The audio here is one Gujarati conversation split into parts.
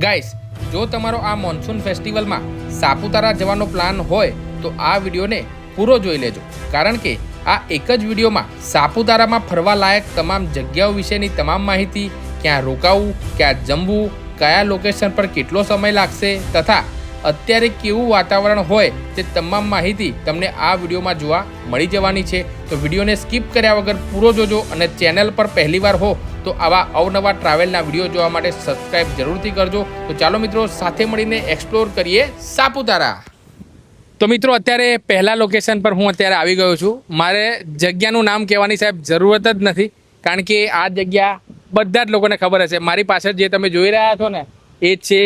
ગાઈસ, જો તમારો આ મોન્સૂન ફેસ્ટિવલમાં સાપુતારા જવાનો પ્લાન હોય તો આ વિડીયોને પૂરો જોઈ લેજો, કારણ કે આ એક જ વિડીયોમાં સાપુતારામાં ફરવા લાયક તમામ જગ્યાઓ વિશેની તમામ માહિતી, ક્યાં રોકાવું, ક્યાં જમવું, કયા લોકેશન પર કેટલો સમય લાગશે તથા અત્યારે કેવું વાતાવરણ હોય તે તમામ માહિતી તમને આ વિડીયોમાં જોવા મળી જવાની છે। તો વિડીયોને સ્કીપ કર્યા વગર પૂરો જોજો અને ચેનલ પર પહેલીવાર હો તો આવા અવનવા ટ્રાવેલના વિડીયો જોવા માટે સબસ્ક્રાઇબ જરૂરથી કરજો। તો ચાલો મિત્રો, સાથે મળીને એક્સપ્લોર કરીએ સાપુતારા। તો મિત્રો, અત્યારે પહેલા લોકેશન પર હું અત્યારે આવી ગયો છું। મારે જગ્યાનું નામ કહેવાની સાહેબ જરૂરત જ નથી, કારણ કે આ જગ્યા બધા જ લોકોને ખબર હશે। મારી પાછળ જે તમે જોઈ રહ્યા છો ને એ છે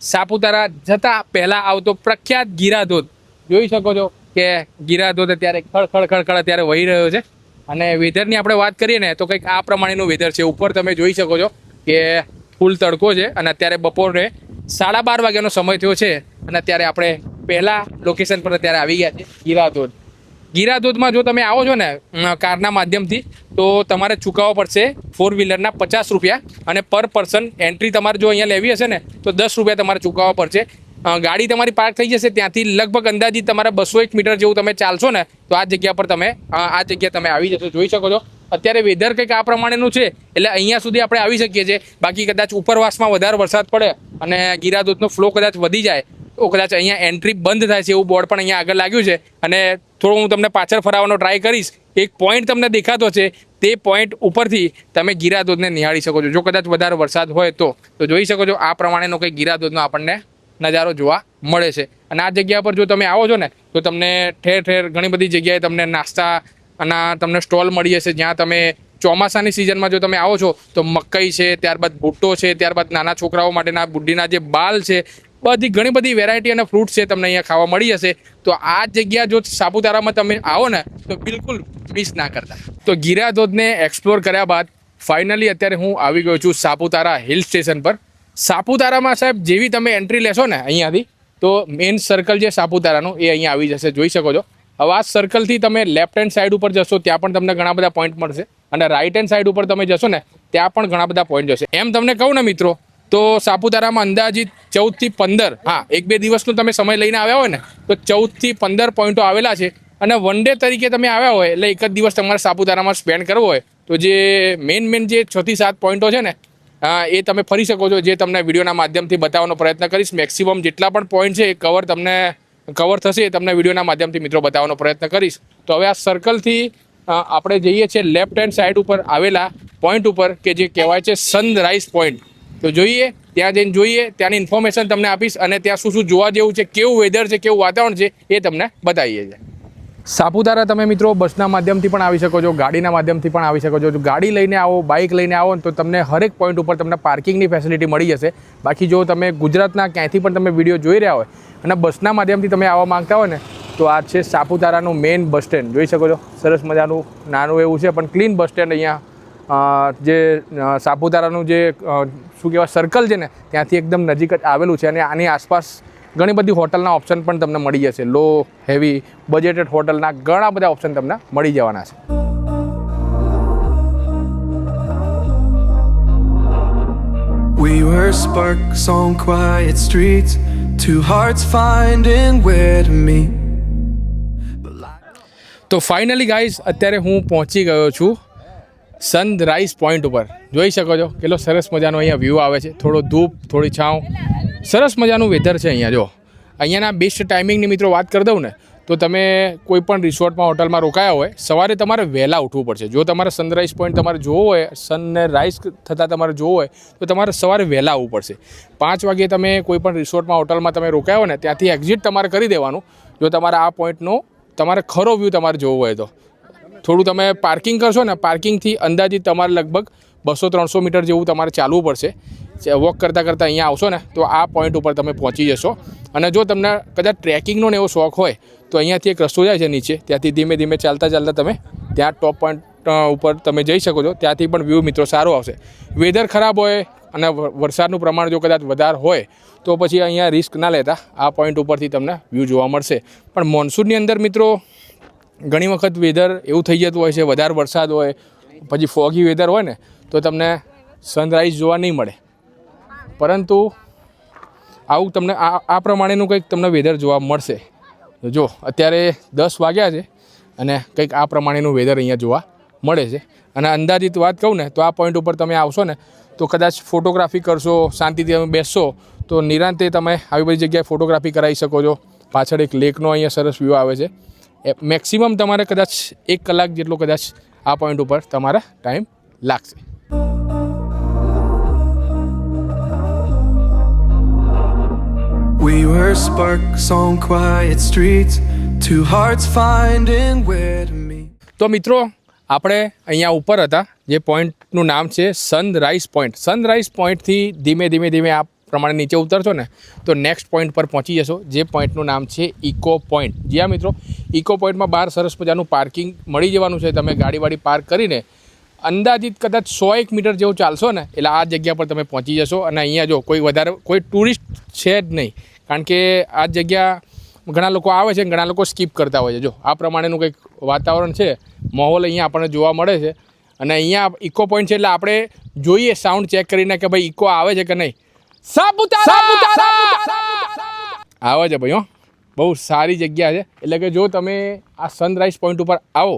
સાપુતારા જતા પહેલા આવતો પ્રખ્યાત ગીરાધોધ। જોઈ શકો છો કે ગીરાધોધ અત્યારે ખળખળ અત્યારે વહી રહ્યો છે। અને વેધરની આપણે વાત કરીએ ને તો કંઈક આ પ્રમાણેનું વેધર છે। ઉપર તમે જોઈ શકો છો કે ફૂલ તડકો છે અને અત્યારે બપોરે 12:30 વાગ્યાનો સમય થયો છે અને અત્યારે આપણે પહેલા લોકેશન પર અત્યારે આવી ગયા છે ગીરાધોધ। ગીરાધોધમાં જો તમે આવો છો ને કારના માધ્યમથી તો તમારે ચૂકવવો પડશે 4 વ્હીલરના 50 રૂપિયા, અને પર પર્સન એન્ટ્રી તમારે જો અહીંયા લેવી હશે ને તો 10 રૂપિયા તમારે ચૂકવવા પડશે। ગાડી તમારી પાર્ક થઈ જશે, ત્યાંથી લગભગ અંદાજિત તમારે 201 મીટર જેવું તમે ચાલશો ને તો આ જગ્યા પર તમે આવી જશો। જોઈ શકો છો અત્યારે વેધર કંઈક આ પ્રમાણેનું છે, એટલે અહીંયા સુધી આપણે આવી શકીએ છીએ। બાકી કદાચ ઉપરવાસમાં વધારે વરસાદ પડે અને ગીરાધોધનો ફ્લો કદાચ વધી જાય તો કદાચ અહીંયા એન્ટ્રી બંધ થાય છે એવું બોર્ડ પણ અહીંયા આગળ લાગ્યું છે। અને થોડું હું તમને પાછળ ફરાવવાનો ટ્રાય કરીશ। એક પોઈન્ટ તમને દેખાતો છે, તે પોઈન્ટ ઉપરથી તમે ગીરાધોધને નિહાળી શકો છો જો કદાચ વધારે વરસાદ હોય તો જોઈ શકો છો આ પ્રમાણેનો કંઈક ગીરાધોધનો આપણને નજારો જોવા મળે છે। અને આ જગ્યા પર જો તમે આવો છો ને તો તમને ઠેર ઠેર ઘણી બધી જગ્યાએ તમને નાસ્તા અને તમને સ્ટોલ મળી જશે, જ્યાં તમે ચોમાસાની સિઝનમાં જો તમે આવો છો તો મકાઈ છે, ત્યારબાદ ભુટ્ટો છે, ત્યારબાદ નાના છોકરાઓ માટેના બુઢીના જે બાલ છે, બધી ઘણી બધી વેરાયટી અને ફ્રૂટ્સ છે તમને અહીંયા ખાવા મળી જશે। તો આ જગ્યા જો સાપુતારામાં તમે આવો ને તો બિલકુલ મિસ ના કરતા। તો ગીરાધોધને એક્સપ્લોર કર્યા બાદ ફાઇનલી અત્યારે હું આવી ગયો છું સાપુતારા હિલ સ્ટેશન પર। સાપુતારામાં સાહેબ જેવી તમે એન્ટ્રી લેશો ને અહીંયાથી તો મેઇન સર્કલ જે સાપુતારાનું એ અહીંયા આવી જશે, જોઈ શકો છો। હવે આ સર્કલથી તમે લેફ્ટ હેન્ડ સાઈડ ઉપર જશો ત્યાં પણ તમને ઘણા બધા પોઈન્ટ મળશે, અને રાઈટ હેન્ડ સાઈડ ઉપર તમે જશો ને ત્યાં પણ ઘણા બધા પોઈન્ટ જશે। એમ તમને કહું ને મિત્રો તો સાપુતારામાં અંદાજિત 14 થી 15, હા 1-2 દિવસનો તમે સમય લઈને આવ્યા હોય ને તો 14 થી 15 પોઈન્ટો આવેલા છે। અને વન ડે તરીકે તમે આવ્યા હોય એટલે એક જ દિવસ તમારે સાપુતારામાં સ્પેન્ડ કરવો હોય તો જે મેઇન જે 6 થી 7 પોઈન્ટો છે ને એ તમે ફરી શકો છો, જે તમને વિડીયોના માધ્યમથી બતાવવાનો પ્રયત્ન કરીશ। મેક્સિમમ જેટલા પણ પોઈન્ટ છે એ કવર થશે એ તમને વિડીયોના માધ્યમથી મિત્રો બતાવવાનો પ્રયત્ન કરીશ। તો હવે આ સર્કલથી આપણે જઈએ છીએ લેફ્ટ હેન્ડ સાઈડ ઉપર આવેલા પોઈન્ટ ઉપર કે જે કહેવાય છે સનરાઈઝ પોઈન્ટ। તો જોઈએ, ત્યાં જઈને જોઈએ, ત્યાંની ઇન્ફોર્મેશન તમને આપીશ અને ત્યાં શું શું જોવા જેવું છે, કેવું વેધર છે, કેવું વાતાવરણ છે એ તમને બતાવીએ છીએ। સાપુતારા તમે મિત્રો બસના માધ્યમથી પણ આવી શકો છો, ગાડીના માધ્યમથી પણ આવી શકો છો। જો ગાડી લઈને આવો, બાઇક લઈને આવો તો તમને હરેક પોઈન્ટ ઉપર તમને પાર્કિંગની ફેસિલિટી મળી જશે। બાકી જો તમે ગુજરાતના ક્યાંયથી પણ તમે વિડીયો જોઈ રહ્યા હોય અને બસના માધ્યમથી તમે આવવા માંગતા હોય ને તો આ છે સાપુતારાનું મેઇન બસ સ્ટેન્ડ। જોઈ શકો છો સરસ મજાનું નાનું એવું છે પણ ક્લીન બસ સ્ટેન્ડ। અહીંયા જે સાપુતારાનું જે શું કહેવાય સર્કલ છે ને ત્યાંથી એકદમ નજીક જ આવેલું છે, અને આની આસપાસ ઘણી બધી હોટલના ઓપ્શન પણ તમને મળી જશે। લો હેવી બજેટેડ હોટલના ઘણા બધા ઓપ્શન તમને મળી જવાના છે। We were sparks on quiet streets, two hearts finding where to meet. તો ફાઇનલી ગાઈઝ અત્યારે હું પહોંચી ગયો છું સનરાઈઝ પોઈન્ટ ઉપર। જોઈ શકો છો કેટલો સરસ મજાનો અહીંયા વ્યૂ આવે છે, થોડો ધૂપ, થોડી છાંવ, સરસ મજાનું વેધર છે અહીંયા। જો અહીંયાના બેસ્ટ ટાઈમિંગની મિત્રો વાત કરી દઉં ને તો તમે કોઈ પણ રિસોર્ટમાં હોટલમાં રોકાયા હોય સવારે તમારે વહેલા ઉઠવું પડશે। જો તમારે સનરાઈઝ પોઈન્ટ તમારે જોવો હોય, સનને રાઈઝ થતાં તમારે જોવો હોય તો તમારે સવારે વહેલા આવવું પડશે। 5 વાગે તમે કોઈ પણ રિસોર્ટમાં હોટલમાં તમે રોકાયા હોય ને ત્યાંથી એક્ઝિટ તમારે કરી દેવાનું જો તમારે આ પોઈન્ટનો તમારે ખરો વ્યૂ તમારે જોવો હોય તો। થોડું તમે પાર્કિંગ કરશો ને, પાર્કિંગથી અંદાજિત તમારે લગભગ 200-300 મીટર જેવું તમારે ચાલવું પડશે। વોક કરતાં અહીંયા આવશો ને તો આ પોઈન્ટ ઉપર તમે પહોંચી જશો। અને જો તમને કદાચ ટ્રેકિંગનો ને એવો શોખ હોય તો અહીંયાથી એક રસ્તો જાય છે નીચે, ત્યાંથી ધીમે ધીમે ચાલતા તમે ત્યાં ટોપ પોઈન્ટ ઉપર તમે જઈ શકો છો। ત્યાંથી પણ વ્યૂ મિત્રો સારો આવશે। વેધર ખરાબ હોય અને વરસાદનું પ્રમાણ જો કદાચ વધારે હોય તો પછી અહીંયા રિસ્ક ના લેતા આ પોઈન્ટ ઉપરથી તમને વ્યૂ જોવા મળશે। પણ મોન્સૂનની અંદર મિત્રો ઘણી વખત વેધર એવું થઈ જતું હોય છે, વધારે વરસાદ હોય પછી ફોગી વેધર હોય ને તો તમને સનરાઈઝ જોવા નહીં મળે। પરંતુ આવું તમને આ પ્રમાણેનું કંઈક તમને વેધર જોવા મળશે. જો અત્યારે 10 વાગ્યા છે અને કંઈક આ પ્રમાણેનું વેધર અહીંયા જોવા મળે છે. અને અંદાજિત વાત કહું ને તો આ પોઈન્ટ ઉપર તમે આવશો ને તો કદાચ ફોટોગ્રાફી કરશો, શાંતિથી તમે બેસશો તો નિરાંતે તમે આવી બધી જગ્યાએ ફોટોગ્રાફી કરાવી શકો છો. પાછળ એક લેકનો અહીંયા સરસ વ્યૂ આવે છે. મેક્સિમમ તમારે કદાચ 1 કલાક જેટલો કદાચ આ પોઈન્ટ ઉપર તમારે ટાઈમ લાગશે. We were sparks on quiet streets, two hearts finding where to meet. તો મિત્રો આપણે અહીંયા ઉપર હતા, જે પોઈન્ટનું નામ છે સનરાઈઝ પોઈન્ટ. સનરાઈઝ પોઈન્ટથી ધીમે ધીમે આ પ્રમાણે નીચે ઉતરશો ને તો નેક્સ્ટ પોઈન્ટ પર પહોંચી જશો, જે પોઈન્ટનું નામ છે ઇકો પોઈન્ટ. જી હા મિત્રો, ઇકો પોઈન્ટમાં બહાર સરસ મજાનું પાર્કિંગ મળી જવાનું છે. તમે ગાડી પાર્ક કરીને અંદાજિત કદાચ 100 મીટર જેવું ચાલશો ને એટલે આ જગ્યા પર તમે પહોંચી જશો. અને અહીંયા જો કોઈ ટુરિસ્ટ છે જ નહીં, કારણ કે આ જગ્યા ઘણા લોકો આવે છે, ઘણા લોકો સ્કીપ કરતા હોય છે. જો આ પ્રમાણેનું કંઈક વાતાવરણ છે, માહોલ અહીંયા આપણને જોવા મળે છે. અને અહીંયા ઇકો પોઈન્ટ છે એટલે આપણે જોઈએ સાઉન્ડ ચેક કરીને કે ભાઈ ઇકો આવે છે કે નહીં. સાપુતારા આવે છે ભાઈ. બહુ સારી જગ્યા છે. એટલે કે જો તમે આ સનરાઈઝ પોઈન્ટ ઉપર આવો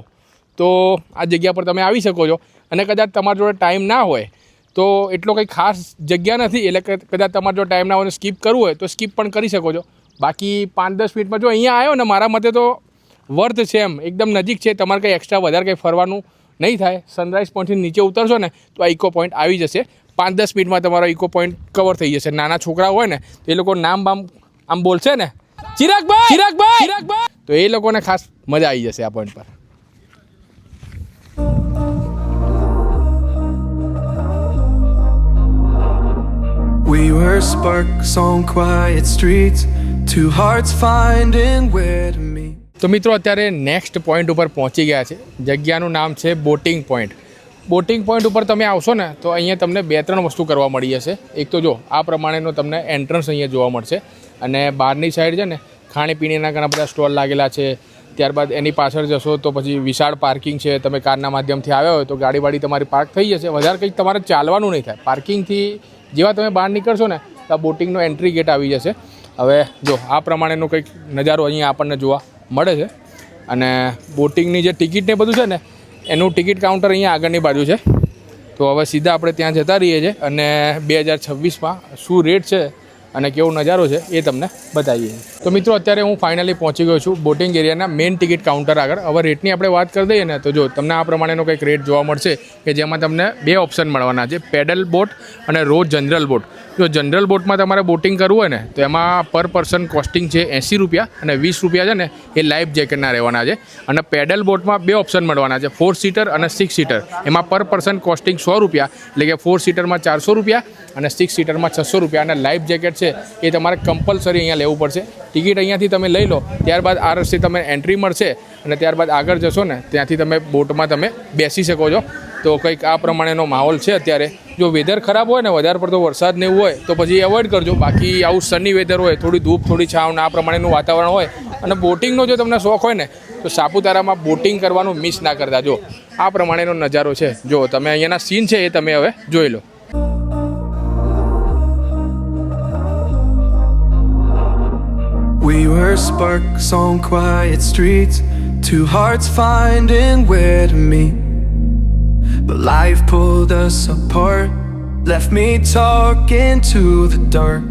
તો આ જગ્યા પર તમે આવી શકો છો. અને કદાચ તમારી જોડે ટાઈમ ના હોય તો એટલો કંઈ ખાસ જગ્યા નથી, એટલે કે કદાચ તમારે જો ટાઈમ ના હોય સ્કીપ કરવું હોય તો સ્કીપ પણ કરી શકો છો. બાકી 5-10 મિનિટમાં જો અહીંયા આવ્યો ને મારા મતે તો વર્થ છે, એમ એકદમ નજીક છે. તમારે કંઈ એક્સ્ટ્રા વધારે કંઈ ફરવાનું નહીં થાય. સનરાઈઝ પોઈન્ટથી નીચે ઉતરશો ને તો આ ઇકો પોઈન્ટ આવી જશે. 5-10 મિનિટમાં તમારો ઇકો પોઈન્ટ કવર થઈ જશે. નાના છોકરા હોય ને તો એ લોકો નામ આમ બોલશે ને ચિરાગભાઈ તો એ લોકોને ખાસ મજા આવી જશે આ પોઈન્ટ પર. We were sparks on quiet streets, two hearts finding where to meet. તો મિત્રો અત્યારે નેક્સ્ટ પોઈન્ટ ઉપર પહોંચી ગયા છે. જગ્યાનું નામ છે બોટિંગ પોઈન્ટ. બોટિંગ પોઈન્ટ ઉપર તમે આવશો ને તો અહીંયા તમને 2-3 વસ્તુ કરવા મળી જશે. એક તો જો આ પ્રમાણેનો તમને એન્ટ્રન્સ અહીંયા જોવા મળશે અને બહારની સાઈડ છે ને ખાણીપીણીના ઘણા બધા સ્ટોલ લાગેલા છે. ત્યારબાદ એની પાછળ જશો તો પછી વિશાળ પાર્કિંગ છે. તમે કારના માધ્યમથી આવ્યા હોય તો ગાડી તમારી પાર્ક થઈ જશે. વધારે કંઈક તમારે ચાલવાનું નહીં થાય. પાર્કિંગથી જેવા તમે બહાર નીકળશો ને તો આ બોટિંગનો એન્ટ્રી ગેટ આવી જશે. હવે જો આ પ્રમાણેનો કંઈક નજારો અહીંયા આપણને જોવા મળે છે. અને બોટિંગની જે ટિકિટ ને બધું છે ને એનું ટિકિટ કાઉન્ટર અહીંયા આગળની બાજુ છે. તો હવે સીધા આપણે ત્યાં જતા રહીએ છીએ અને 2026માં શું રેટ છે અને કેવો નજારો છે એ તમને બતાવીએ. તો મિત્રો અત્યારે હું ફાઇનલી પહોંચી ગયો છું બોટિંગ એરિયાના મેઇન ટિકિટ કાઉન્ટર આગળ. હવે રેટની આપણે વાત કરી દઈએ ને તો જો તમને આ પ્રમાણેનો કંઈક રેટ જોવા મળશે કે જેમાં તમને 2 ઓપ્શન મળવાના છે, પેડલ બોટ અને રોજ જનરલ બોટ. જો જનરલ બોટમાં તમારે બોટિંગ કરવું હોય ને તો એમાં પર પર્સન કોસ્ટિંગ છે 80 રૂપિયા અને 20 રૂપિયા છે ને એ લાઈફ જેકેટના રહેવાના છે. અને પેડલ બોટમાં 2 ઓપ્શન મળવાના છે, 4 સીટર અને 6 સીટર. એમાં પર પર્સન કોસ્ટિંગ 100 રૂપિયા, એટલે કે 4 સીટરમાં 400 રૂપિયા અને 6 સીટરમાં 600 રૂપિયા. અને લાઈફ જેકેટ છે એ તમારે કમ્પલસરી અહીંયા લેવું પડશે. ટિકિટ અહીંયાથી તમે લઈ લો, ત્યારબાદ આ રસ્તે તમે એન્ટ્રી મળશે અને ત્યારબાદ આગળ જશો ને ત્યાંથી તમે બોટમાં તમે બેસી શકો છો. તો કંઈક આ પ્રમાણેનો માહોલ છે અત્યારે. જો વેધર ખરાબ હોય ને વધારે પડતો વરસાદ ને એવું હોય તો પછી એવોઇડ કરજો. બાકી આવું સની વેધર હોય, થોડી ધૂપ થોડી છાંવ ને આ પ્રમાણેનું વાતાવરણ હોય અને બોટિંગનો જો તમને શોખ હોય ને તો સાપુતારામાં બોટિંગ કરવાનું મિસ ના કરતા. જો આ પ્રમાણેનો નજારો છે. જો તમે અહીંયાના સીન છે એ તમે હવે જોઈ લો. We were sparks on quiet streets, two hearts finding where to meet. But life pulled us apart, left me talking to the dark.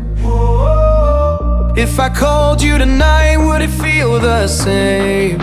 If I called you tonight, would it feel the same?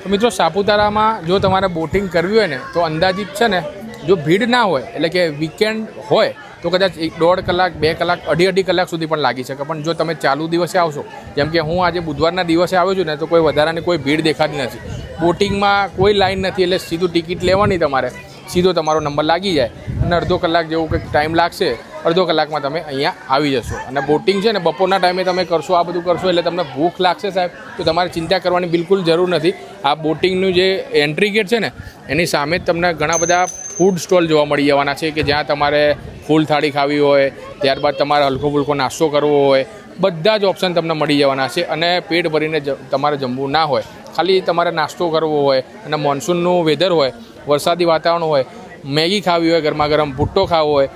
તો મિત્રો સાપુતારામાં જો તમારે બોટિંગ કરવી હોય ને તો અંદાજિત છે ને જો ભીડ ના હોય એટલે કે વીકેન્ડ હોય તો કદાચ 1.5 કલાક 2 કલાક 2.5 કલાક સુધી પણ લાગી શકે. પણ જો તમે ચાલુ દિવસે આવશો, જેમ કે હું આજે બુધવારના દિવસે આવ્યો છું ને તો કોઈ વધારાની કોઈ ભીડ દેખાતી નથી. બોટિંગમાં કોઈ લાઈન નથી, એટલે સીધું ટિકિટ લેવાની, તમારે સીધો તમારો નંબર લાગી જાય અને 1/2 કલાક જેવું કંઈક ટાઈમ લાગશે. 1/2 કલાકમાં તમે અહીંયા આવી જશો. અને બોટિંગ છે ને બપોરના ટાઈમે તમે કરશો, આ બધું કરશો એટલે તમને ભૂખ લાગશે સાહેબ, તો તમારે ચિંતા કરવાની બિલકુલ જરૂર નથી. આ બોટિંગનું જે એન્ટ્રી ગેટ છે ને એની સામે જ તમને ઘણા બધા ફૂડ સ્ટોલ જોવા મળી જવાના છે કે જ્યાં તમારે ફૂલ થાળી ખાવી હોય, ત્યારબાદ તમારે હલકો ફૂલકો નાસ્તો કરવો હોય, બધા જ ઓપ્શન તમને મળી જવાના છે. અને પેટ ભરીને તમારે જમવું ના હોય, ખાલી તમારે નાસ્તો કરવો હોય અને મોન્સૂનનું વેધર હોય, વરસાદી વાતાવરણ હોય, મેગી ખાવી હોય, ગરમા ગરમ ભુટ્ટો ખાવો હોય,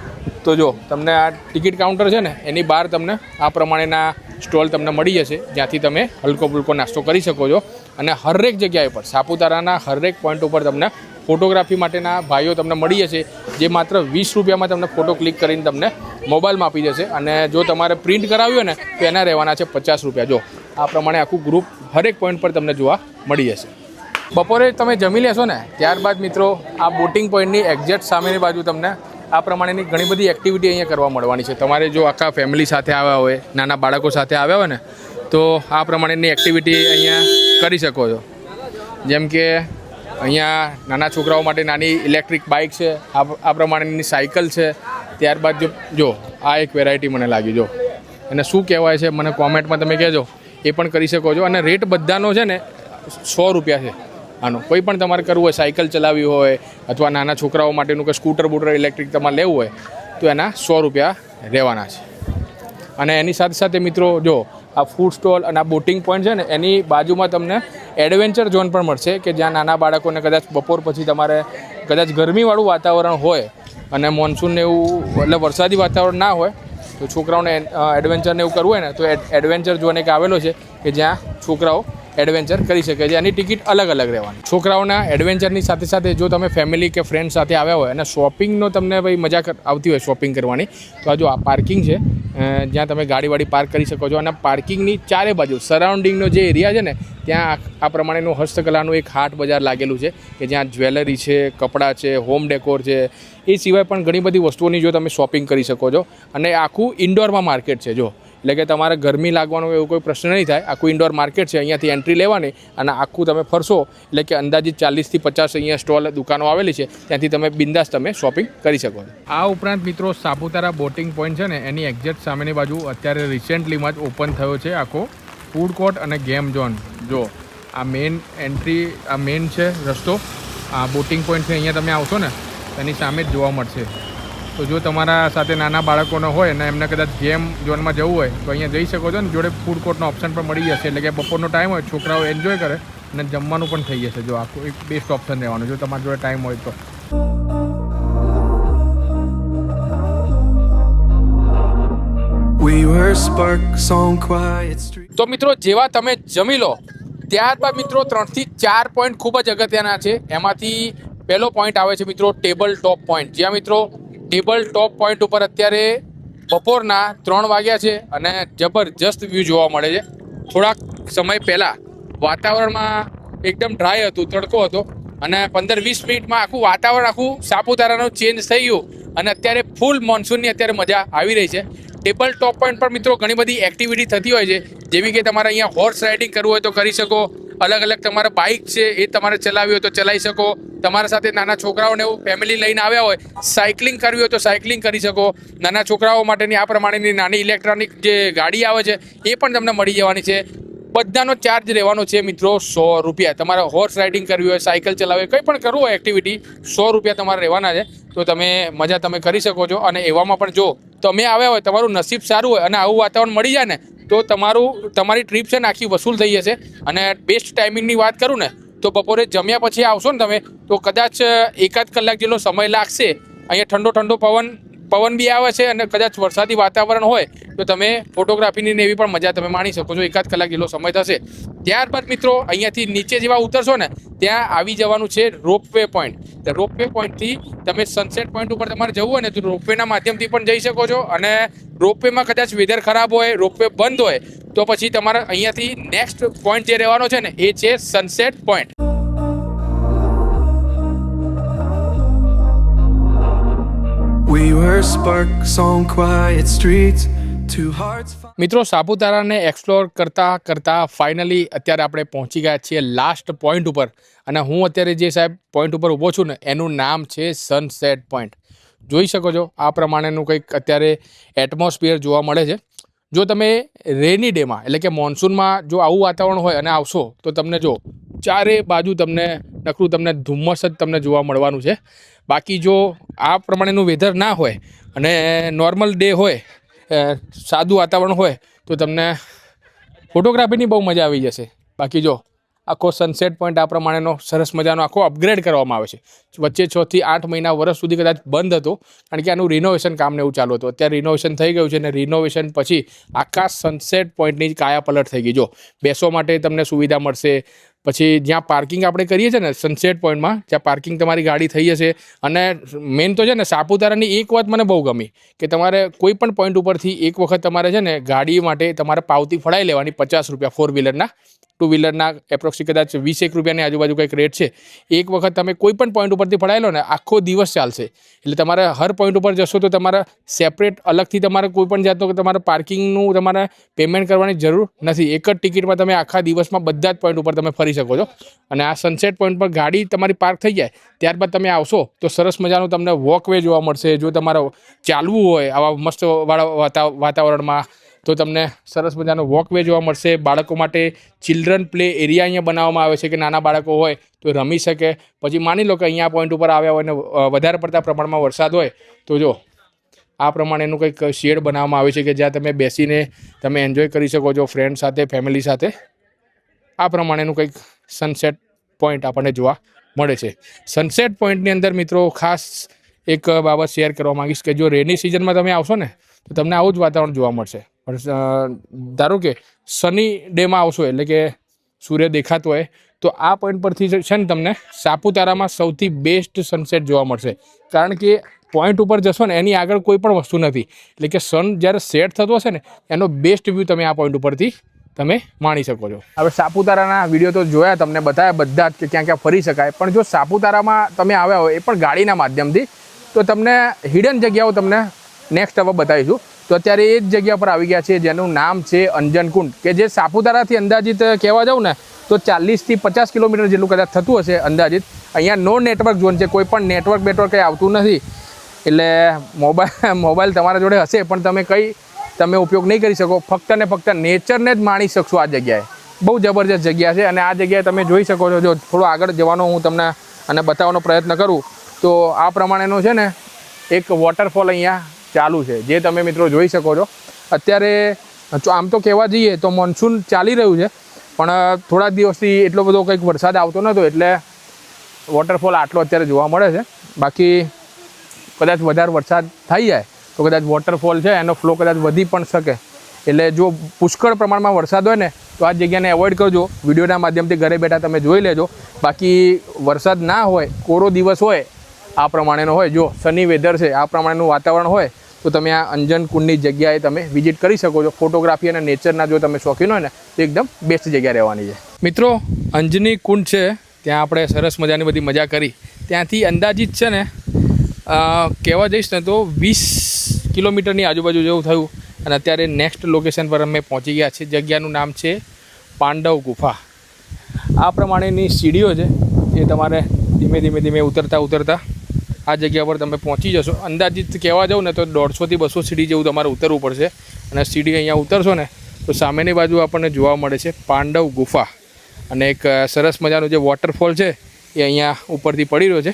તો જો તમને આ ટિકિટ કાઉન્ટર છે ને એની બહાર તમને આ પ્રમાણેના સ્ટોલ તમને મળી જશે, જ્યાંથી તમે હલકો ફુલકો નાસ્તો કરી શકો છો. અને હરેક જગ્યાએ પર સાપુતારાના હરેક પોઈન્ટ ઉપર તમને ફોટોગ્રાફી માટેના ભાઈઓ તમને મળી જશે, જે માત્ર 20 રૂપિયામાં તમને ફોટો ક્લિક કરીને તમને મોબાઈલમાં આપી જશે. અને જો તમારે પ્રિન્ટ કરાવ્યું ને તો એના રહેવાના છે 50 રૂપિયા. જો આ પ્રમાણે આખું ગ્રુપ હરેક પોઈન્ટ પર તમને જોવા મળી જશે. બપોરે તમે જમી લેશો ને ત્યારબાદ મિત્રો આ બોટિંગ પોઈન્ટની એક્ઝેક્ટ સામેની બાજુ તમને આ પ્રમાણેની ઘણી બધી એક્ટિવિટી અહીંયા કરવા મળવાની છે. તમારે જો આખા ફેમિલી સાથે આવ્યા હોય, નાના બાળકો સાથે આવ્યા હોય ને, તો આ પ્રમાણેની એક્ટિવિટી અહીંયા કરી શકો છો. જેમ કે અહીંયા નાના છોકરાઓ માટે નાની ઇલેક્ટ્રિક બાઇક છે, આ પ્રમાણેની સાયકલ છે. ત્યારબાદ જો આ એક વેરાયટી મને લાગી, જો એને શું કહેવાય છે મને કોમેન્ટમાં તમે કહેજો, એ પણ કરી શકો છો. અને રેટ બધાનો છે ને 100 રૂપિયા છે આનો. કોઈ પણ તમારે કરવું હોય, સાયકલ ચલાવવી હોય અથવા નાના છોકરાઓ માટેનું કે સ્કૂટર બૂટર ઇલેક્ટ્રિક તમારે લેવું હોય તો એના 100 રૂપિયા રહેવાના છે. અને એની સાથે સાથે મિત્રો જો આ ફૂડ સ્ટોલ અને આ બોટિંગ પોઈન્ટ છે ને એની બાજુમાં તમને એડવેન્ચર ઝોન પણ મળશે, કે જ્યાં નાના બાળકોને કદાચ બપોર પછી તમારે કદાચ ગરમીવાળું વાતાવરણ હોય અને મોન્સૂનને એવું એટલે વરસાદી વાતાવરણ ના હોય તો છોકરાઓને એડવેન્ચરને એવું કરવું હોય ને તો એડવેન્ચર ઝોન એક આવેલો છે કે જ્યાં છોકરાઓ એડવેન્ચર કરી શકે છે. એની ટિકિટ અલગ અલગ રહેવાની. છોકરાઓના એડવેન્ચરની સાથે સાથે જો તમે ફેમિલી કે ફ્રેન્ડ સાથે આવ્યા હોય અને શોપિંગનો તમને ભાઈ મજા આવતી હોય શોપિંગ કરવાની, તો આ જો આ પાર્કિંગ છે, જ્યાં તમે ગાડી પાર્ક કરી શકો છો. અને પાર્કિંગની ચારે બાજુ સરાઉન્ડિંગનો જે એરિયા છે ને ત્યાં આ પ્રમાણેનું હસ્તકલાનું એક હાટ બજાર લાગેલું છે, કે જ્યાં જ્વેલરી છે, કપડાં છે, હોમ ડેકોર છે, એ સિવાય પણ ઘણી બધી વસ્તુઓની જો તમે શોપિંગ કરી શકો છો. અને આખું ઇન્ડોરમાં માર્કેટ છે, જો એટલે કે તમારે ગરમી લાગવાનો એવો કોઈ પ્રશ્ન નહીં થાય. આખું ઇન્ડોર માર્કેટ છે, અહીંયાથી એન્ટ્રી લેવાની અને આખું તમે ફરશો એટલે કે અંદાજિત 40 થી 50 અહીંયા સ્ટોલ દુકાનો આવેલી છે, ત્યાંથી તમે બિંદાસ તમે શોપિંગ કરી શકો છો. આ ઉપરાંત મિત્રો સાપુતારા બોટિંગ પોઈન્ટ છે ને એની એક્ઝેક્ટ સામેની બાજુ અત્યારે રિસેન્ટલીમાં જ ઓપન થયો છે આખો ફૂડ કોર્ટ અને ગેમ ઝોન. જો આ મેઇન એન્ટ્રી, આ મેઇન છે રસ્તો, આ બોટિંગ પોઈન્ટ છે, અહીંયા તમે આવશો ને એની સામે જ જોવા મળશે. તો જો તમારા સાથે નાના બાળકોનો હોય ને એમને કદાચ ગેમ ઝોનમાં જવું હોય તો અહીંયા જઈ શકો છો ને. જોડે ફૂડ કોર્ટનો ઓપ્શન પણ મળી જશે, એટલે કે બપોરનો ટાઈમ હોય, છોકરાઓ એન્જોય કરે અને જમવાનું પણ થઈ જશે. જો આખું એક બેસ્ટ ઓપ્શન રહેવાનું જો તમારી જોડે ટાઈમ હોય તો. We were sparks on quiet streets. તો મિત્રો જેવા તમે જમી લો ત્યારબાદ મિત્રો 3 થી 4 પોઈન્ટ ખૂબ જ અગત્યના છે. એમાંથી પહેલો પોઈન્ટ આવે છે મિત્રો ટેબલ ટોપ પોઈન્ટ, જ્યાં મિત્રો ટેબલ ટોપ પોઈન્ટ ઉપર અત્યારે બપોરના 3 વાગ્યા છે અને જબરજસ્ત વ્યૂ જોવા મળે છે. થોડાક સમય પહેલાં વાતાવરણમાં એકદમ ડ્રાય હતું, તડકો હતો, અને 15-20 મિનિટમાં આખું વાતાવરણ આખું સાપુતારાનું ચેન્જ થઈ ગયું અને અત્યારે ફૂલ મોન્સૂનની અત્યારે મજા આવી રહી છે. ટેબલ ટોપ પોઈન્ટ પર મિત્રો ઘણી બધી એક્ટિવિટી થતી હોય છે, જેવી કે તમારે અહીંયા હોર્સ રાઇડિંગ કરવું હોય તો કરી શકો, અલગ અલગ તમારા બાઇક છે એ તમારે ચલાવવી હોય તો ચલાવી શકો, તમારા સાથે નાના છોકરાઓને એવું ફેમિલી લઈને આવ્યા હોય સાયકલિંગ કરવી હોય તો સાયકલિંગ કરી શકો. નાના છોકરાઓ માટેની આ પ્રમાણેની નાની ઇલેક્ટ્રોનિક જે ગાડી આવે છે એ પણ તમને મળી જવાની છે. બધાનો ચાર્જ રહેવાનો છે મિત્રો 100 રૂપિયા. તમારે હોર્સ રાઇડિંગ કરવી હોય, સાયકલ ચલાવવી હોય, કંઈ પણ કરવું હોય એક્ટિવિટી, 100 રૂપિયા તમારે રહેવાના છે. તો તમે મજા તમે કરી શકો છો. અને એવામાં પણ જો તમે આવ્યા હોય, તમારું નસીબ સારું હોય અને આવું વાતાવરણ મળી જાય ને તો તમારી ટ્રીપ છે ને આખી વસૂલ થઈ જશે. અને બેસ્ટ ટાઈમિંગની વાત કરું ને તો બપોરે જમ્યા પછી આવશો ને તમે તો કદાચ 1-8 કલાક જેટલો સમય લાગશે. અહીંયા ઠંડો પવન બી આવે છે અને કદાચ વરસાદી વાતાવરણ હોય તો તમે ફોટોગ્રાફીની ને એવી પણ મજા તમે માણી શકો છો. 1-8 કલાક જેટલો સમય થશે. ત્યારબાદ મિત્રો અહીંયાથી નીચે જેવા ઉતરશો ને ત્યાં આવી જવાનું છે રોપવે પોઈન્ટ. રોપવે પોઈન્ટથી તમે સનસેટ પોઈન્ટ ઉપર તમારે જવું હોય ને તો રોપવેના માધ્યમથી પણ જઈ શકો છો. અને રોપવેમાં કદાચ વેધર ખરાબ હોય, રોપવે બંધ હોય તો પછી તમારે અહીંયાથી નેક્સ્ટ પોઈન્ટ જે રહેવાનો છે ને એ છે sunset point. We were sparks on quiet streets, two hearts. મિત્રો સાપુતારાને એક્સપ્લોર કરતાં ફાઇનલી અત્યારે આપણે પહોંચી ગયા છીએ લાસ્ટ પોઈન્ટ ઉપર. અને હું અત્યારે જે સાહેબ પોઈન્ટ ઉપર ઊભો છું ને એનું નામ છે સનસેટ પોઈન્ટ. જોઈ શકો છો આ પ્રમાણેનું કંઈક અત્યારે એટમોસ્ફિયર જોવા મળે છે. જો તમે રેની ડેમાં એટલે કે મોન્સૂનમાં જો આવું વાતાવરણ હોય અને આવશો તો તમને જો ચારે બાજુ તમને ધુમ્મસ જ તમને જોવા મળવાનું છે. બાકી જો આ પ્રમાણેનું વેધર ના હોય અને નોર્મલ ડે હોય, સાદું વાતાવરણ હોય તો તમને ફોટોગ્રાફીની બહુ મજા આવી જશે. બાકી જો આખો સનસેટ પોઈન્ટ આ પ્રમાણેનો સરસ મજાનો આખો અપગ્રેડ કરવામાં આવે છે. વચ્ચે 6 થી 8 મહિના વર્ષ સુધી કદાચ બંધ હતો કારણ કે આનું રિનોવેશન કામને એવું ચાલુ હતું. અત્યારે રિનોવેશન થઈ ગયું છે અને રિનોવેશન પછી આખા સનસેટ પોઈન્ટની કાયા પલટ થઈ ગઈ. જો બેસવા માટે તમને સુવિધા મળશે. પછી જ્યાં પાર્કિંગ આપણે કરીએ છીએ ને સનસેટ પોઈન્ટમાં ત્યાં પાર્કિંગ તમારી ગાડી થઈ જશે. અને મેઇન તો છે ને સાપુતારાની એક વાત મને બહુ ગમી કે તમારે કોઈ પણ પોઈન્ટ ઉપરથી એક વખત તમારે છે ને ગાડી માટે તમારે પાવતી ફડાઈ લેવાની 50 રૂપિયા 4 વ્હીલરના. 2 વ્હીલરના એપ્રોક્સી કદાચ 20 રૂપિયાની આજુબાજુ કંઈક રેટ છે. એક વખત તમે કોઈ પણ પોઈન્ટ ઉપરથી ફડાઈ લો ને આખો દિવસ ચાલશે. એટલે તમારે હર પોઈન્ટ ઉપર જશો તો તમારે સેપરેટ અલગથી તમારે કોઈ પણ જાતનું તમારે પાર્કિંગનું તમારે પેમેન્ટ કરવાની જરૂર નથી. એક જ ટિકિટમાં તમે આખા દિવસમાં બધા જ પોઈન્ટ ઉપર તમે ફરી શકો છો. અને આ સનસેટ પોઈન્ટ પર ગાડી તમારી પાર્ક થઈ જાય ત્યારબાદ તમે આવશો તો સરસ મજાનું તમને વોકવે જોવા મળશે. જો તમારે ચાલવું હોય આવા મસ્ત વાતાવરણમાં તો તમને સરસ મજાનો વોકવે જોવા મળશે. બાળકો માટે ચિલ્ડ્રન પ્લે એરિયા અહીંયા બનાવવામાં આવે છે કે નાના બાળકો હોય તો રમી શકે. પછી માની લો કે અહીંયા પોઈન્ટ ઉપર આવ્યા હોય ને વધારે પડતા પ્રમાણમાં વરસાદ હોય તો જો આ પ્રમાણેનું કંઈક શેડ બનાવવામાં આવે છે કે જ્યાં તમે બેસીને તમે એન્જોય કરી શકો છો ફ્રેન્ડ સાથે, ફેમિલી સાથે. આ પ્રમાણેનું કંઈક સનસેટ પોઈન્ટ આપણને જોવા મળે છે. સનસેટ પોઈન્ટની અંદર મિત્રો ખાસ એક બાબત શેર કરવા માંગીશ કે જો રેની સિઝનમાં તમે આવશો ને તો તમને આવું જ વાતાવરણ જોવા મળશે. ધારો કે સની ડેમાં આવશો એટલે કે સૂર્ય દેખાતો હોય તો આ પોઈન્ટ પરથી છે ને તમને સાપુતારામાં સૌથી બેસ્ટ સનસેટ જોવા મળશે. કારણ કે પોઈન્ટ ઉપર જશો ને એની આગળ કોઈ પણ વસ્તુ નથી. એટલે કે સન જ્યારે સેટ થતો હશે ને એનો બેસ્ટ વ્યૂ તમે આ પોઈન્ટ ઉપરથી તમે માણી શકો છો. હવે સાપુતારાના વિડીયો તો જોયા, તમને બતાવ્યા બધા જ કે ક્યાં ક્યાં ફરી શકાય. પણ જો સાપુતારામાં તમે આવ્યા હોય એ પણ ગાડીના માધ્યમથી તો તમને હિડન જગ્યાઓ તમને નેક્સ્ટ હવે બતાવીશું. તો અત્યારે એ જ જગ્યા પર આવી ગયા છે જેનું નામ છે અંજન કુંડ, કે જે સાપુતારાથી અંદાજિત કહેવા જાઉં ને તો 40 થી 50 કિલોમીટર જેટલું કદાચ થતું હશે અંદાજિત. અહીંયા નો નેટવર્ક ઝોન છે, કોઈ પણ નેટવર્ક કંઈ આવતું નથી. એટલે મોબાઈલ તમારા જોડે હશે પણ તમે ઉપયોગ નહીં કરી શકો. ફક્ત ને ફક્ત નેચરને જ માણી શકશો આ જગ્યાએ. બહુ જબરજસ્ત જગ્યા છે. અને આ જગ્યાએ તમે જોઈ શકો છો. જો થોડો આગળ જવાનો હું તમને અને બતાવવાનો પ્રયત્ન કરું તો આ પ્રમાણેનો છે ને એક વોટરફોલ અહીંયા ચાલુ છે જે તમે મિત્રો જોઈ શકો છો. અત્યારે આમ તો કહેવા જઈએ તો મોન્સૂન ચાલી રહ્યું છે પણ થોડા દિવસથી એટલો બધો કંઈક વરસાદ આવતો નહોતો એટલે વોટરફોલ આટલો અત્યારે જોવા મળે છે. બાકી કદાચ વધારે વરસાદ થઈ જાય તો કદાચ વોટરફોલ છે એનો ફ્લો કદાચ વધી પણ શકે. એટલે જો પુષ્કળ પ્રમાણમાં વરસાદ હોય ને તો આ જગ્યાને એવોઇડ કરજો. વિડીયોના માધ્યમથી ઘરે બેઠા તમે જોઈ લેજો. બાકી વરસાદ ના હોય, કોરો દિવસ હોય, આ પ્રમાણેનો હોય, જો સની વેધર છે, આ પ્રમાણેનું વાતાવરણ હોય તો તમે આ અંજન કુંડની જગ્યાએ તમે વિઝિટ કરી શકો છો. ફોટોગ્રાફી અને નેચરના જો તમે શોખીન હોય ને તો એકદમ બેસ્ટ જગ્યા રહેવાની છે. મિત્રો અંજની કુંડ છે ત્યાં આપણે સરસ મજાની બધી મજા કરી. ત્યાંથી અંદાજિત છે ને કહેવા જઈશ ને તો 20 કિલોમીટરની આજુબાજુ જેવું થયું. અને અત્યારે નેક્સ્ટ લોકેશન પર અમે પહોંચી ગયા છીએ. જગ્યાનું નામ છે પાંડવ ગુફા. આ પ્રમાણેની સીડીઓ છે એ તમારે ધીમે ધીમે ઉતરતા આ જગ્યા પર તમે પહોંચી જશો. અંદાજિત કહેવા જાઉં ને તો 150 થી 200 સીડી જેવું તમારે ઉતરવું પડશે. અને સીડી અહીંયા ઉતરશો ને તો સામેની બાજુ આપણને જોવા મળે છે પાંડવ ગુફા. અને એક સરસ મજાનું જે વોટરફોલ છે એ અહીંયા ઉપરથી પડી રહ્યો છે.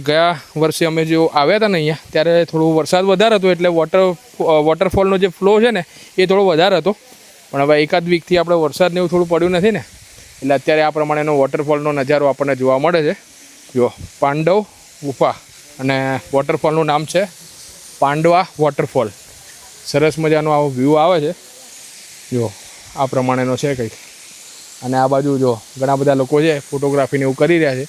ગયા વર્ષે અમે જો આવ્યા હતા ને અહીંયા ત્યારે થોડો વરસાદ વધારે હતો એટલે વોટરફોલનો જે ફ્લો છે ને એ થોડો વધારે હતો. પણ હવે એકાદ વીકથી આપણે વરસાદને એવું થોડું પડ્યું નથી ને એટલે અત્યારે આ પ્રમાણેનો વોટરફોલનો નજારો આપણને જોવા મળે છે. જો પાંડવ ગુફા અને વોટરફોલનું નામ છે પાંડવા વોટરફોલ. સરસ મજાનો આવો વ્યૂ આવે છે. જો આ પ્રમાણેનો છે કંઈક. અને આ બાજુ જો ઘણા બધા લોકો છે ફોટોગ્રાફીને એવું કરી રહ્યા છે.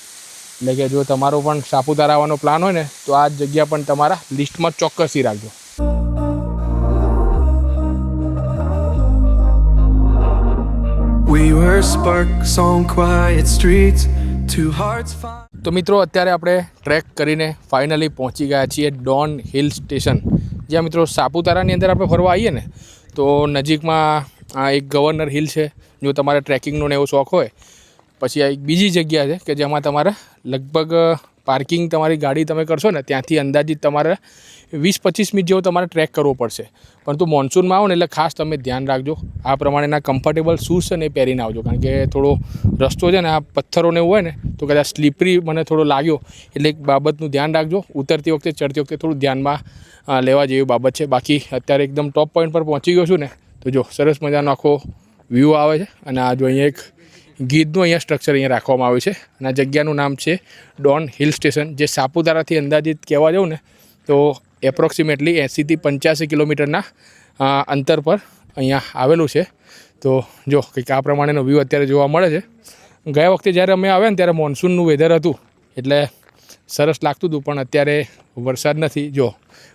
એટલે કે જો તમારો પણ સાપુતારા આવવાનો પ્લાન હોય ને તો આ જગ્યા પણ તમારા લિસ્ટમાં ચોક્કસથી રાખજો. We were sparks on quiet streets, two hearts find. તો મિત્રો અત્યારે આપણે ટ્રેક કરીને ફાઇનલી પહોંચી ગયા છીએ ડોન હિલ સ્ટેશન. જ્યાં મિત્રો સાપુતારાની અંદર આપણે ફરવા આવીએ ને તો નજીકમાં એક ગવર્નર હિલ છે. જો તમારે ટ્રેકિંગનો ને એવો શોખ હોય પછી આ એક બીજી જગ્યા છે કે જેમાં તમારે લગભગ પાર્કિંગ તમારી ગાડી તમે કરશો ને ત્યાંથી અંદાજિત તમારે 20-25 મિનિટ જેવો તમારે ટ્રેક કરવો પડશે. પરંતુ મોન્સૂનમાં આવો ને એટલે ખાસ તમે ધ્યાન રાખજો. આ પ્રમાણેના કમ્ફર્ટેબલ શૂઝ છે ને એ પહેરીને આવજો. કારણ કે થોડો રસ્તો છે ને આ પથ્થરોને એવું હોય ને તો કદાચ સ્લીપરી મને થોડો લાગ્યો એટલે એક બાબતનું ધ્યાન રાખજો. ઉતરતી વખતે ચડતી વખતે થોડું ધ્યાનમાં લેવા જેવી બાબત છે. બાકી અત્યારે એકદમ ટોપ પોઈન્ટ પર પહોંચી ગયો છું ને તો જો સરસ મજાનો આખો વ્યૂ આવે છે. અને આ જો અહીંયા એક ગીધનું અહીંયા સ્ટ્રક્ચર અહીંયા રાખવામાં આવ્યું છે અને આ જગ્યાનું નામ છે ડોન હિલ સ્ટેશન, જે સાપુતારાથી અંદાજિત કહેવા જાઉં ને તો એપ્રોક્સિમેટલી 80થી 85 કિલોમીટરના અંતર પર અહીંયા આવેલું છે. તો જો કંઈક આ પ્રમાણેનો વ્યૂ અત્યારે જોવા મળે છે. ગયા વખતે જ્યારે અમે આવ્યા ને ત્યારે મોન્સૂનનું વેધર હતું એટલે સરસ લાગતું હતું, પણ અત્યારે વરસાદ નથી. જો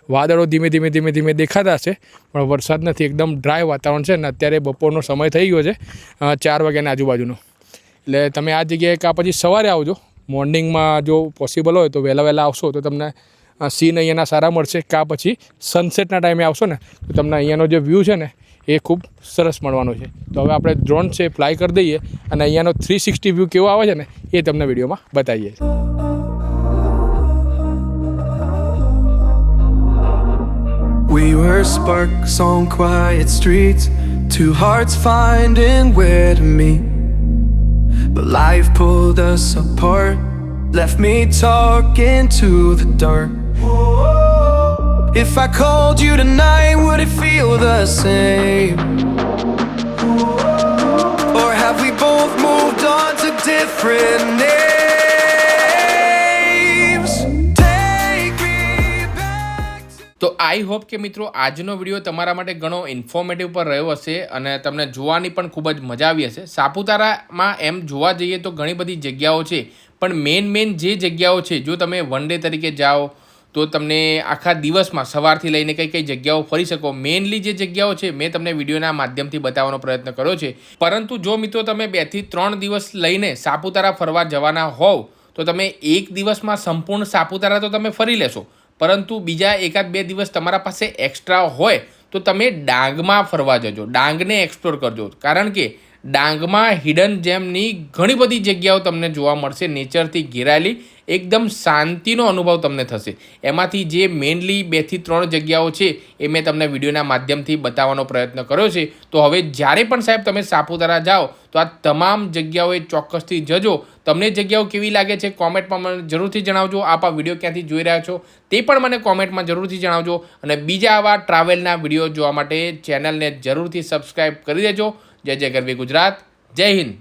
વાદળો ધીમે ધીમે દેખાતા છે પણ વરસાદ નથી, એકદમ ડ્રાય વાતાવરણ છે. ને અત્યારે બપોરનો સમય થઈ ગયો છે 4 વાગ્યાની આજુબાજુનો. એટલે તમે આ જગ્યાએ કાં પછી સવારે આવજો, મોર્નિંગમાં જો પોસિબલ હોય તો વહેલા આવશો તો તમને સીન અહીંયાના સારા મળશે. કાં પછી સનસેટના ટાઈમે આવશો ને તો તમને અહીંયાનો જે વ્યૂ છે ને એ ખૂબ સરસ મળવાનો છે. તો હવે આપણે ડ્રોન છે ફ્લાય કરી દઈએ અને અહીંયાનો 360 વ્યૂ કેવો આવે છે ને એ તમને વિડીયોમાં બતાવીએ. We were sparks on quiet streets, two hearts finding where to meet. But life pulled us apart, left me talking to the dark. If I called you tonight, would it feel the same? Or have we both moved on to different names? Take me back to... તો આઈ હોપ કે મિત્રો આજનો વિડીયો તમારા માટે ઘણો ઇન્ફોર્મેટિવ પર રહ્યો હશે અને તમને જોવાની પણ ખૂબ જ મજા આવી હશે. સાપુતારામાં એમ જોવા જઈએ તો ઘણી બધી જગ્યાઓ છે, પણ મેન જે જગ્યાઓ છે, જો તમે વન ડે તરીકે જાઓ તો તમને આખા દિવસમાં સવારથી લઈને કઈ જગ્યાઓ ફરી શકો. મેઇનલી જે જગ્યાઓ છે મેં તમને વિડીયોના માધ્યમથી બતાવવાનો પ્રયત્ન કર્યો છે. પરંતુ જો મિત્રો તમે 2 થી 3 દિવસ લઈને સાપુતારા ફરવા જવાના હોવ તો તમે એક દિવસમાં સંપૂર્ણ સાપુતારા તો તમે ફરી લેશો, પરંતુ બીજા 1-2 દિવસ તમારા પાસે એક્સ્ટ્રા હોય તો તમે ડાંગમાં ફરવા જજો, ડાંગને એક્સપ્લોર કરજો. કારણ કે ડાંગમાં હિડન જેમની ઘણી બધી જગ્યાઓ તમને જોવા મળશે, નેચરથી ઘેરાયેલી, એકદમ શાંતિનો અનુભવ તમને થશે. એમાંથી જે મેઇનલી 2 થી 3 જગ્યાઓ છે એ મેં તમને વિડીયોના માધ્યમથી બતાવવાનો પ્રયત્ન કર્યો છે. તો હવે જ્યારે પણ સાહેબ તમે સાપુતારા જાઓ તો આ તમામ જગ્યાઓએ ચોક્કસથી જજો. તમને જગ્યાઓ કેવી લાગે છે કોમેન્ટમાં મને જરૂરથી જણાવજો. આપ આ વિડીયો ક્યાંથી જોઈ રહ્યા છો તે પણ મને કોમેન્ટમાં જરૂરથી જણાવજો. અને બીજા આવા ટ્રાવેલના વિડીયો જોવા માટે ચેનલને જરૂરથી સબસ્ક્રાઈબ કરી દેજો. જય જય ગરવી ગુજરાત, જય હિન્દ.